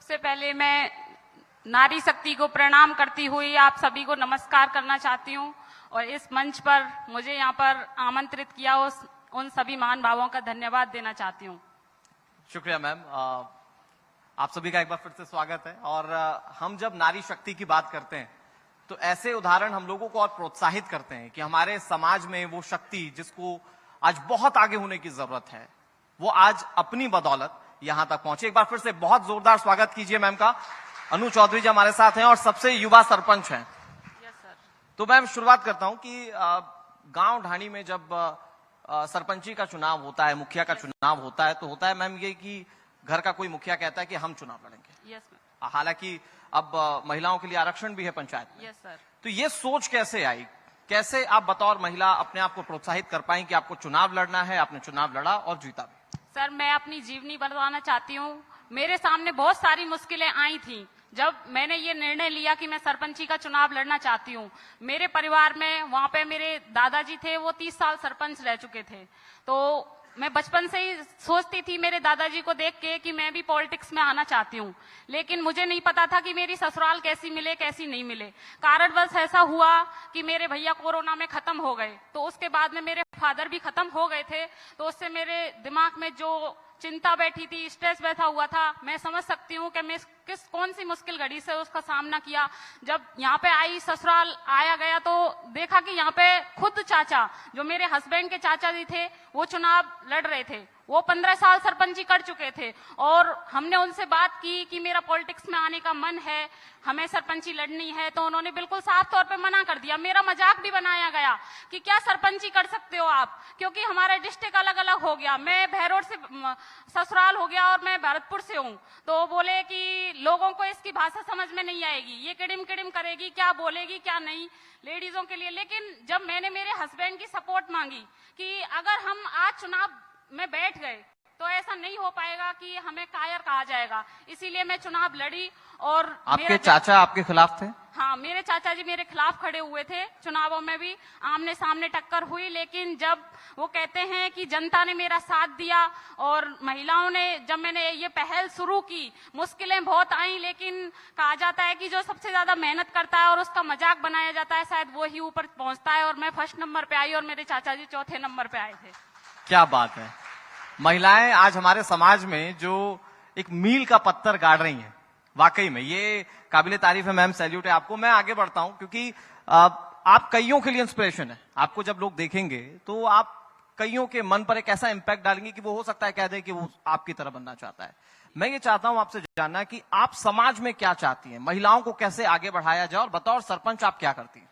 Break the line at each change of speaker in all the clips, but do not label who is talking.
सबसे पहले मैं नारी शक्ति को प्रणाम करती हुई आप सभी को नमस्कार करना चाहती हूँ और इस मंच पर मुझे यहाँ पर आमंत्रित किया उन सभी महान भावों का धन्यवाद देना चाहती हूँ।
शुक्रिया मैम। आप सभी का एक बार फिर से स्वागत है। और हम जब नारी शक्ति की बात करते हैं तो ऐसे उदाहरण हम लोगों को और प्रोत्साहित करते हैं कि हमारे समाज में वो शक्ति जिसको आज बहुत आगे होने की जरूरत है वो आज अपनी बदौलत यहां तक पहुंचे। एक बार फिर से बहुत जोरदार स्वागत कीजिए मैम का। अनु चौधरी जी हमारे साथ हैं और सबसे युवा सरपंच हैं। तो मैम शुरुआत करता हूं कि गांव ढाणी में जब सरपंची का चुनाव होता है, मुखिया का चुनाव होता है, तो होता है मैम ये कि घर का कोई मुखिया कहता है कि हम चुनाव लड़ेंगे। हालांकि अब महिलाओं के लिए आरक्षण भी है पंचायत में। तो ये सोच कैसे आई, कैसे आप बतौर महिला अपने आप को प्रोत्साहित कर पाई कि आपको चुनाव लड़ना है? आपने चुनाव लड़ा और जीता भी।
सर, मैं अपनी जीवनी बताना चाहती हूँ। मेरे सामने बहुत सारी मुश्किलें आई थी जब मैंने ये निर्णय लिया कि मैं सरपंची का चुनाव लड़ना चाहती हूँ। मेरे परिवार में वहां पे मेरे दादाजी थे, वो 30 साल सरपंच रह चुके थे। तो मैं बचपन से ही सोचती थी मेरे दादाजी को देख के कि मैं भी पॉलिटिक्स में आना चाहती हूँ, लेकिन मुझे नहीं पता था कि मेरी ससुराल कैसी मिले कैसी नहीं मिले। कारणवश ऐसा हुआ कि मेरे भैया कोरोना में खत्म हो गए, तो उसके बाद में मेरे फादर भी खत्म हो गए थे। तो उससे मेरे दिमाग में जो चिंता बैठी थी, स्ट्रेस बैठा हुआ था, मैं समझ सकती हूँ कि मैं कौन सी मुश्किल घड़ी से उसका सामना किया। जब यहाँ पे आई, ससुराल आया गया, तो देखा कि यहाँ पे खुद चाचा, जो मेरे हस्बैंड के चाचा जी थे, वो चुनाव लड़ रहे थे। वो 15 साल सरपंची कर चुके थे और हमने उनसे बात की कि मेरा पॉलिटिक्स में आने का मन है, हमें सरपंची लड़नी है। तो उन्होंने बिल्कुल साफ तौर पे मना कर दिया। मेरा मजाक भी बनाया गया कि क्या सरपंची कर सकते हो आप, क्योंकि हमारा डिस्ट्रिक्ट अलग अलग हो गया। मैं भैरोड से ससुराल हो गया और मैं भरतपुर से हूँ। तो बोले कि लोगों को इसकी भाषा समझ में नहीं आएगी, ये किडिम किडिम करेगी, क्या बोलेगी क्या नहीं लेडीजों के लिए। लेकिन जब मैंने मेरे हस्बैंड की सपोर्ट मांगी कि अगर हम आज चुनाव में बैठ गए तो ऐसा नहीं हो पाएगा कि हमें कायर कहा जाएगा, इसीलिए मैं चुनाव लड़ी। और
आपके चाचा आपके खिलाफ थे?
हाँ, मेरे चाचा जी मेरे खिलाफ खड़े हुए थे। चुनावों में भी आमने सामने टक्कर हुई, लेकिन जब वो कहते हैं कि जनता ने मेरा साथ दिया और महिलाओं ने, जब मैंने ये पहल शुरू की, मुश्किलें बहुत आई, लेकिन कहा जाता है कि जो सबसे ज्यादा मेहनत करता है और उसका मजाक बनाया जाता है, शायद वो ही ऊपर पहुंचता है। और मैं फर्स्ट नंबर पे आई और मेरे चाचा जी चौथे नंबर पे आए थे।
क्या बात है। महिलाएं आज हमारे समाज में जो एक मील का पत्थर गाड़ रही हैं, वाकई में ये काबिले तारीफ है मैम, सैल्यूट है आपको। मैं आगे बढ़ता हूं क्योंकि आप कईयों के लिए इंस्पिरेशन है। आपको जब लोग देखेंगे तो आप कईयों के मन पर एक ऐसा इंपैक्ट डालेंगे कि वो हो सकता है कह दे कि वो आपकी तरह बनना चाहता है। मैं ये चाहता हूं आपसे जानना कि आप समाज में क्या चाहती हैं, महिलाओं को कैसे आगे बढ़ाया जाए, और बतौर सरपंच आप क्या करती हैं?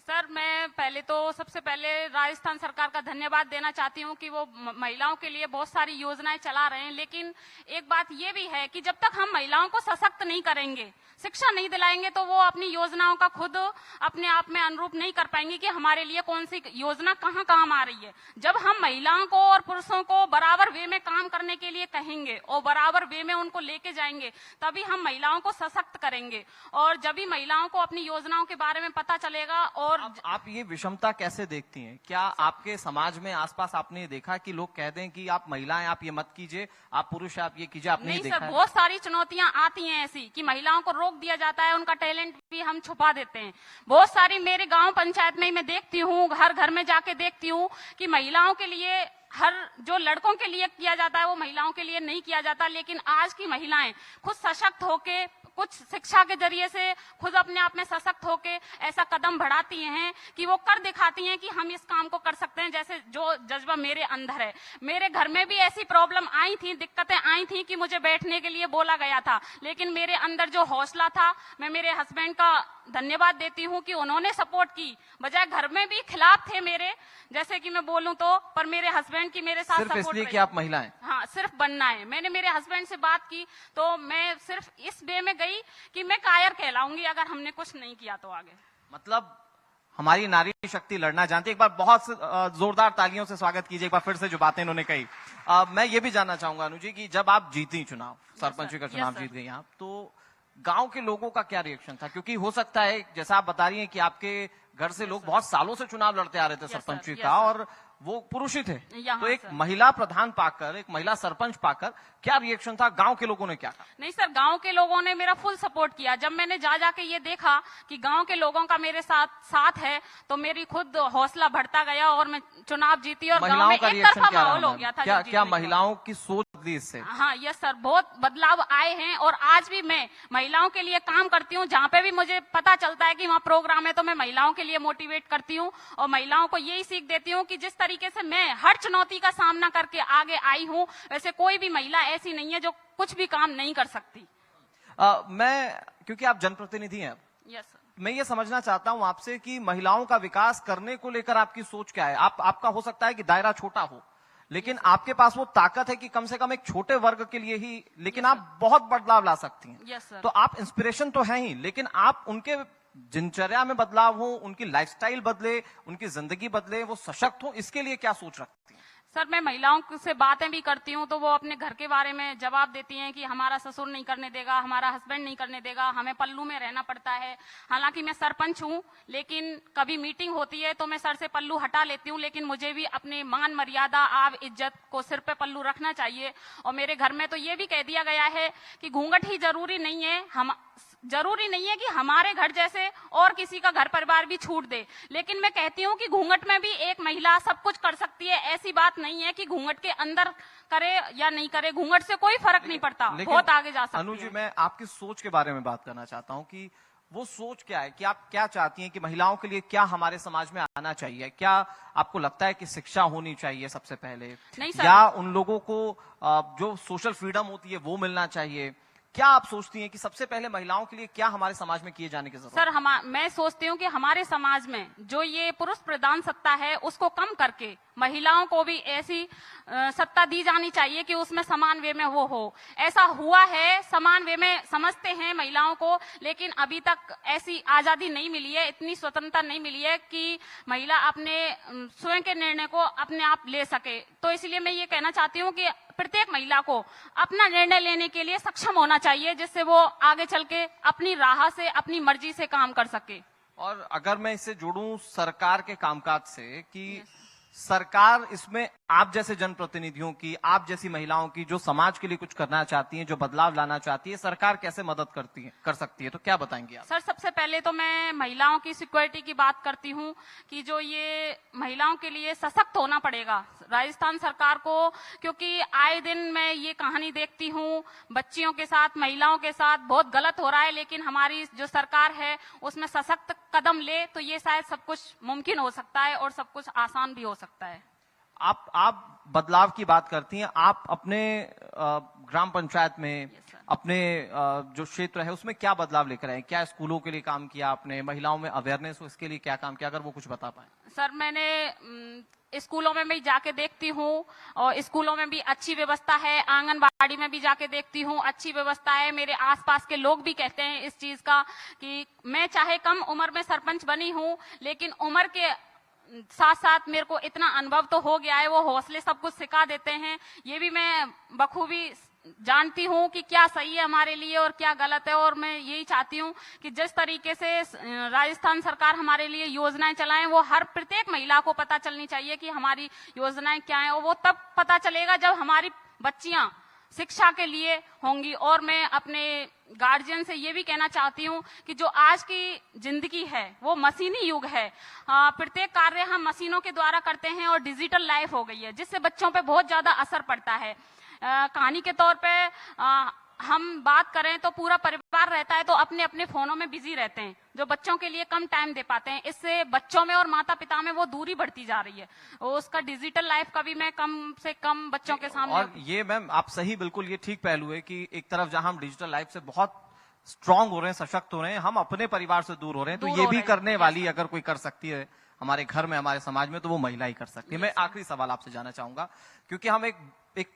सर, मैं पहले तो सबसे पहले राजस्थान सरकार का धन्यवाद देना चाहती हूँ कि वो महिलाओं के लिए बहुत सारी योजनाएं चला रहे हैं। लेकिन एक बात ये भी है कि जब तक हम महिलाओं को सशक्त नहीं करेंगे, शिक्षा नहीं दिलाएंगे, तो वो अपनी योजनाओं का खुद अपने आप में अनुरूप नहीं कर पाएंगे कि हमारे लिए कौन सी योजना कहाँ काम आ रही है। जब हम महिलाओं को और पुरुषों को बराबर वे में काम करने के लिए कहेंगे और बराबर वे में उनको लेके जाएंगे, तभी हम महिलाओं को सशक्त करेंगे और जब भी महिलाओं को अपनी योजनाओं के बारे में पता चलेगा। और
आप ये विषमता कैसे देखती हैं? क्या आपके समाज में आसपास आपने देखा कि लोग कह दें कि आप महिलाएं आप ये मत कीजिए, आप पुरुष आप ये कीजिए? आपने
नहीं
देखा
सर,
है?
बहुत सारी चुनौतियां आती हैं ऐसी कि महिलाओं को रोक दिया जाता है, उनका टैलेंट भी हम छुपा देते हैं। बहुत सारी मेरे गांव पंचायत में मैं देखती हूँ, घर घर में जाके देखती हूँ कि महिलाओं के लिए हर जो लड़कों के लिए किया जाता है वो महिलाओं के लिए नहीं किया जाता। लेकिन आज की महिलाएं खुद सशक्त होके, कुछ शिक्षा के जरिए से खुद अपने आप में सशक्त होके ऐसा कदम बढ़ाती हैं कि वो कर दिखाती हैं कि हम इस काम को कर सकते हैं। जैसे जो जज्बा मेरे अंदर है, मेरे घर में भी ऐसी प्रॉब्लम आई थी, दिक्कतें आई थी कि मुझे बैठने के लिए बोला गया था, लेकिन मेरे अंदर जो हौसला था, मैं मेरे हस्बैंड का धन्यवाद देती हूँ कि उन्होंने सपोर्ट की। बजाय घर में भी खिलाफ थे मेरे, जैसे कि मैं बोलूं तो, पर मेरे हस्बैंड की मेरे साथ
सिर्फ
सपोर्ट
इसलिए कि आप महिला हैं?
हाँ, सिर्फ बनना है। मैंने मेरे हस्बैंड से बात की तो मैं सिर्फ इस वे में गई कि मैं कायर कहलाऊंगी अगर हमने कुछ नहीं किया तो आगे।
मतलब हमारी नारी शक्ति लड़ना जानती है। एक बार बहुत जोरदार तालियों से स्वागत कीजिए एक बार फिर से जो बातें इन्होंने कही। मैं ये भी जानना चाहूंगा अनु जी कि जब आप जीती चुनाव, सरपंच का चुनाव जीत गई आप, तो गांव के लोगों का क्या रिएक्शन था? क्योंकि हो सकता है जैसा आप बता रही हैं कि आपके घर से लोग बहुत सालों से चुनाव लड़ते आ रहे थे सरपंची का, और वो पुरुष ही थे।
यहाँ
तो एक
सर।
महिला प्रधान पाकर, एक महिला सरपंच पाकर क्या रिएक्शन था, गांव के लोगों ने क्या कहा?
नहीं सर, गांव के लोगों ने मेरा फुल सपोर्ट किया। जब मैंने जाके ये देखा कि गांव के लोगों का मेरे साथ है, तो मेरी खुद हौसला बढ़ता गया और मैं चुनाव जीती और गांव में
महिलाओं का
एक
रिएक्शन
तरफा
क्या
माहौल हो
रहा?
गया था।
क्या
जब
क्या
जीतने के
महिलाओं की सोच बदली इससे?
बाद। हाँ यस सर, बहुत बदलाव आए हैं और आज भी मैं महिलाओं के लिए काम करती हूँ। जहाँ पे भी मुझे पता चलता है कि वहाँ प्रोग्राम है तो मैं महिलाओं के लिए मोटिवेट करती हूँ और महिलाओं को यही सीख देती हूँ कि जिस तरीके से मैं हर चुनौती का सामना करके आगे आई हूँ, वैसे कोई भी महिला ऐसी नहीं है जो कुछ भी काम नहीं कर सकती।
क्योंकि आप जनप्रतिनिधि हैं,
यस सर।
मैं ये समझना चाहता हूं आपसे कि महिलाओं का विकास करने को लेकर आपकी सोच क्या है? आपका हो सकता है कि दायरा छोटा हो, लेकिन आपके पास वो ताकत है कि कम से कम एक छोटे वर्ग के लिए ही, लेकिन आप बहुत बदलाव ला सकती हैं।
Yes sir.
तो आप इंस्पिरेशन तो हैं ही, लेकिन आप उनके दिनचर्या में बदलाव हो, उनकी लाइफस्टाइल बदले, उनकी जिंदगी बदले, वो सशक्त हो, इसके लिए क्या सोच रखती हैं?
सर मैं महिलाओं से बातें भी करती हूँ तो वो अपने घर के बारे में जवाब देती हैं कि हमारा ससुर नहीं करने देगा, हमारा हस्बैंड नहीं करने देगा, हमें पल्लू में रहना पड़ता है। हालांकि मैं सरपंच हूँ, लेकिन कभी मीटिंग होती है तो मैं सर से पल्लू हटा लेती हूँ, लेकिन मुझे भी अपने मान मर्यादा, आब इज्जत को सिर पे पल्लू रखना चाहिए। और मेरे घर में तो ये भी कह दिया गया है कि घूंघट ही जरूरी नहीं है कि हमारे घर जैसे और किसी का घर परिवार भी छूट दे, लेकिन मैं कहती हूँ कि घूंघट में भी एक महिला सब कुछ कर सकती है। ऐसी बात नहीं है कि घूंघट के अंदर करे या नहीं करे, घूंघट से कोई फर्क नहीं पड़ता, बहुत आगे जा सकती है।
अनु जी, मैं आपकी सोच के बारे में बात करना चाहता हूँ कि वो सोच क्या है, कि आप क्या चाहती हैं कि महिलाओं के लिए क्या हमारे समाज में आना चाहिए? क्या आपको लगता है कि शिक्षा होनी चाहिए सबसे पहले,
नहीं सर।
या उन लोगों को जो सोशल फ्रीडम होती है वो मिलना चाहिए? क्या आप सोचती हैं कि सबसे पहले महिलाओं के लिए क्या हमारे समाज में किए जाने की जरूरत है?
सर मैं सोचती हूँ कि हमारे समाज में जो ये पुरुष प्रधान सत्ता है उसको कम करके महिलाओं को भी ऐसी सत्ता दी जानी चाहिए कि उसमें समान वे में वो हो। ऐसा हुआ है, समान वे में समझते हैं महिलाओं को, लेकिन अभी तक ऐसी आजादी नहीं मिली है, इतनी स्वतंत्रता नहीं मिली है कि महिला अपने स्वयं के निर्णय को अपने आप ले सके। तो इसलिए मैं ये कहना चाहती हूँ कि प्रत्येक महिला को अपना निर्णय लेने के लिए सक्षम होना चाहिए, जिससे वो आगे चल के अपनी राह से, अपनी मर्जी से काम कर सके।
और अगर मैं इसे जोड़ूं सरकार के कामकाज से, कि सरकार इसमें आप जैसे जनप्रतिनिधियों की, आप जैसी महिलाओं की जो समाज के लिए कुछ करना चाहती हैं, जो बदलाव लाना चाहती है, सरकार कैसे मदद कर सकती है, तो क्या बताएंगे आप?
सर सबसे पहले तो मैं महिलाओं की सिक्योरिटी की बात करती हूँ कि जो ये महिलाओं के लिए सशक्त होना पड़ेगा राजस्थान सरकार को, क्योंकि आए दिन मैं ये कहानी देखती हूँ बच्चियों के साथ, महिलाओं के साथ बहुत गलत हो रहा है, लेकिन हमारी जो सरकार है उसमें सशक्त कदम ले तो ये शायद सब कुछ मुमकिन हो सकता है और सब कुछ आसान भी हो सकता है।
आप बदलाव की बात करती हैं, आप अपने ग्राम पंचायत में, अपने जो क्षेत्र है उसमें क्या बदलाव लेकर आए? क्या स्कूलों के लिए काम किया आपने, महिलाओं में अवेयरनेस हो इसके लिए क्या काम किया, अगर वो कुछ बता पाए?
सर मैंने स्कूलों में भी जाके देखती हूँ और स्कूलों में भी अच्छी व्यवस्था है, आंगनबाड़ी में भी जाके देखती हूँ अच्छी व्यवस्था है। मेरे आसपास के लोग भी कहते हैं इस चीज का कि मैं चाहे कम उम्र में सरपंच बनी हूँ, लेकिन उम्र के साथ साथ मेरे को इतना अनुभव तो हो गया है, वो हौसले सब कुछ सिखा देते हैं। ये भी मैं बखूबी जानती हूँ कि क्या सही है हमारे लिए और क्या गलत है, और मैं यही चाहती हूँ कि जिस तरीके से राजस्थान सरकार हमारे लिए योजनाएं चलाएं वो हर प्रत्येक महिला को पता चलनी चाहिए कि हमारी योजनाएं क्या हैं, और वो तब पता चलेगा जब हमारी बच्चियां शिक्षा के लिए होंगी। और मैं अपने गार्जियन से ये भी कहना चाहती हूँ कि जो आज की जिंदगी है वो मशीनी युग है, प्रत्येक कार्य हम मशीनों के द्वारा करते हैं और डिजिटल लाइफ हो गई है, जिससे बच्चों पे बहुत ज्यादा असर पड़ता है। कहानी के तौर पे हम बात करें तो पूरा परिवार रहता है तो अपने अपने फोनों में बिजी रहते हैं, जो बच्चों के लिए कम टाइम दे पाते हैं। इससे बच्चों में और माता पिता में वो दूरी बढ़ती जा रही है, उसका डिजिटल लाइफ का भी मैं कम से कम बच्चों के सामने।
और ये मैम आप सही, बिल्कुल ये ठीक पहलू है कि एक तरफ जहां हम डिजिटल लाइफ से बहुत स्ट्रांग हो रहे हैं, सशक्त हो रहे हैं, हम अपने परिवार से दूर हो रहे हैं, तो ये भी करने वाली अगर कोई कर सकती है हमारे घर में, हमारे समाज में, तो वो महिला ही कर सकती है। मैं आखिरी सवाल आपसे जानना चाहूंगा, क्योंकि हम एक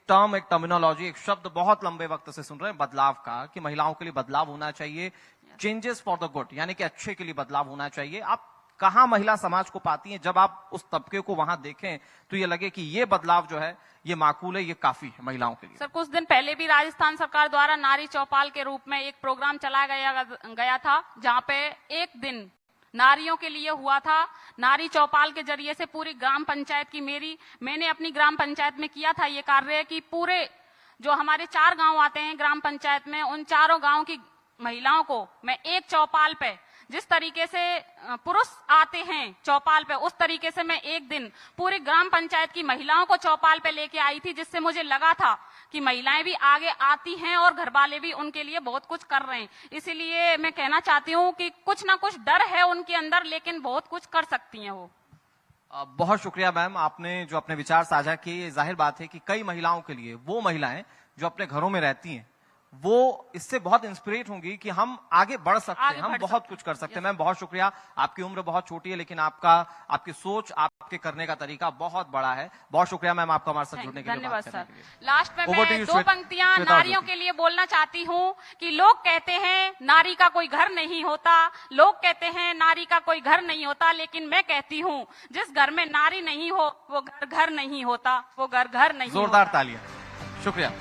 टर्मिनोलॉजी, एक शब्द बहुत लंबे वक्त से सुन रहे हैं बदलाव का, कि महिलाओं के लिए बदलाव होना चाहिए, चेंजेस फॉर द गुड, यानी कि अच्छे के लिए बदलाव होना चाहिए। आप कहां महिला समाज को पाती हैं जब आप उस तबके को वहां देखें तो ये लगे कि ये बदलाव जो है ये माकूल है, ये काफी है महिलाओं के लिए?
सर कुछ दिन पहले भी राजस्थान सरकार द्वारा नारी चौपाल के रूप में एक प्रोग्राम चलाया गया था, जहाँ पे एक दिन नारियों के लिए हुआ था। नारी चौपाल के जरिए से पूरी ग्राम पंचायत की मैंने अपनी ग्राम पंचायत में किया था ये कार्य कि पूरे जो हमारे 4 गांव आते हैं ग्राम पंचायत में, उन चारों गांव की महिलाओं को मैं एक चौपाल पे, जिस तरीके से पुरुष आते हैं चौपाल पे, उस तरीके से मैं एक दिन पूरी ग्राम पंचायत की महिलाओं को चौपाल पे लेके आई थी, जिससे मुझे लगा था कि महिलाएं भी आगे आती हैं और घर वाले भी उनके लिए बहुत कुछ कर रहे हैं। इसीलिए मैं कहना चाहती हूँ कि कुछ ना कुछ डर है उनके अंदर, लेकिन बहुत कुछ कर सकती हैं वो।
बहुत शुक्रिया मैम, आपने जो अपने विचार साझा किए। जाहिर बात है कि कई महिलाओं के लिए, वो महिलाएं जो अपने घरों में रहती हैं, वो इससे बहुत इंस्पिरेट होंगी कि हम आगे बढ़ सकते हैं, हम बहुत कुछ कर सकते हैं। मैम बहुत शुक्रिया, आपकी उम्र बहुत छोटी है लेकिन आपकी सोच, आपके करने का तरीका बहुत बड़ा है। बहुत शुक्रिया मैम आपका हमारे साथ जुड़ने के लिए,
धन्यवाद
बात करने
सर।
के लिए।
लास्ट में
Over to
मैं
you,
2 पंक्तियां नारियों के लिए बोलना चाहती हूँ कि लोग कहते हैं नारी का कोई घर नहीं होता, लोग कहते हैं नारी का कोई घर नहीं होता, लेकिन मैं कहती हूँ जिस घर में नारी नहीं हो वो घर नहीं होता, वो घर नहीं होता।
जोरदार तालियां, शुक्रिया।